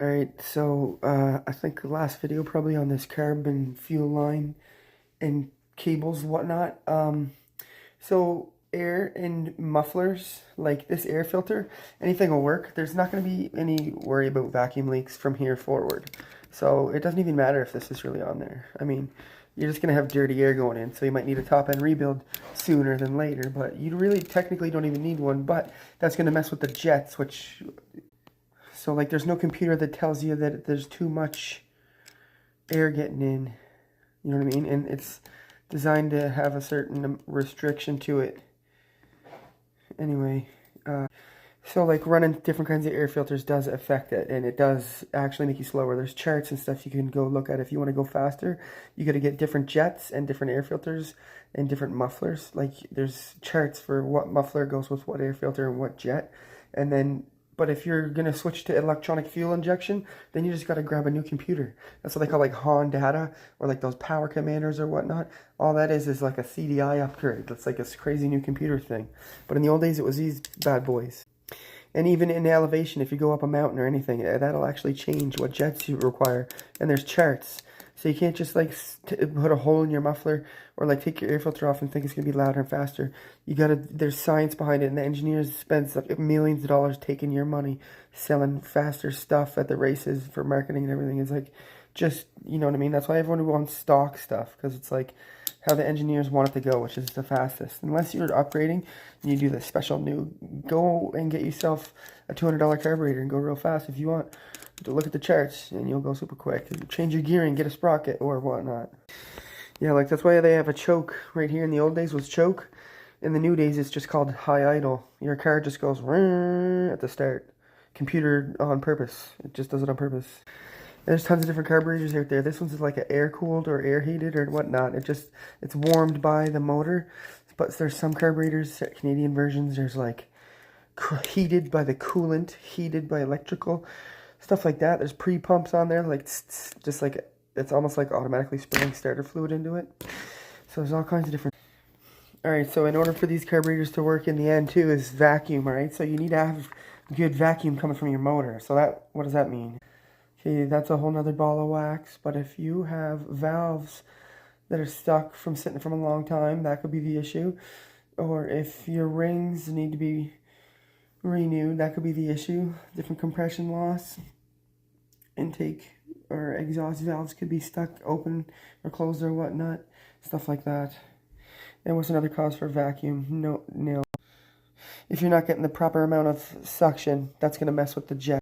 Alright, so I think the last video probably on this carbon fuel line and cables and whatnot. So air and mufflers, like this air filter, anything will work. There's not going to be any worry about vacuum leaks from here forward. So it doesn't even matter if this is really on there. I mean, you're just going to have dirty air going in, so you might need a top-end rebuild sooner than later, but you really technically don't even need one, but that's going to mess with the jets, which... So, like, there's no computer that tells you that there's too much air getting in. You know what I mean? And it's designed to have a certain restriction to it. Anyway, so, like, running different kinds of air filters does affect it. And it does actually make you slower. There's charts and stuff you can go look at. If you want to go faster, you got to get different jets and different air filters and different mufflers. Like, there's charts for what muffler goes with what air filter and what jet. And then... But if you're going to switch to electronic fuel injection, then you just got to grab a new computer. That's what they call like HON data or like those power commanders or whatnot. All that is like a CDI upgrade. That's like a crazy new computer thing. But in the old days, it was these bad boys. And even in elevation, if you go up a mountain or anything, that'll actually change what jets you require. And there's charts. So you can't just like put a hole in your muffler or like take your air filter off and think it's going to be louder and faster. You gotta, there's science behind it, and the engineers spend like millions of dollars taking your money, selling faster stuff at the races for marketing and everything. It's like, just, you know what I mean? That's why everyone wants stock stuff, because it's like how the engineers want it to go, which is the fastest. Unless you're upgrading and you do the special new, go and get yourself a $200 carburetor and go real fast if you want. To look at the charts and you'll go super quick. Change your gearing, get a sprocket or whatnot. Yeah, like that's why they have a choke right here. In the old days was choke. In the new days it's just called high idle. Your car just goes at the start. Computer on purpose. It just does it on purpose. There's tons of different carburetors out there. This one's like an air cooled or air heated or whatnot. It's warmed by the motor. But there's some carburetors, Canadian versions, there's like heated by the coolant, heated by electrical. Stuff like that. There's pre-pumps on there, like just like it's almost like automatically spraying starter fluid into it. So there's all kinds of different. All right, so in order for these carburetors to work in the end too is vacuum, all right? So you need to have good vacuum coming from your motor. So that, what does that mean? Okay, that's a whole nother ball of wax. But if you have valves that are stuck from sitting from a long time, that could be the issue. Or if your rings need to be renewed, that could be the issue. Different compression loss, intake or exhaust valves could be stuck open or closed or whatnot, stuff like that. And what's another cause for vacuum? No, if you're not getting the proper amount of suction, that's going to mess with the jet.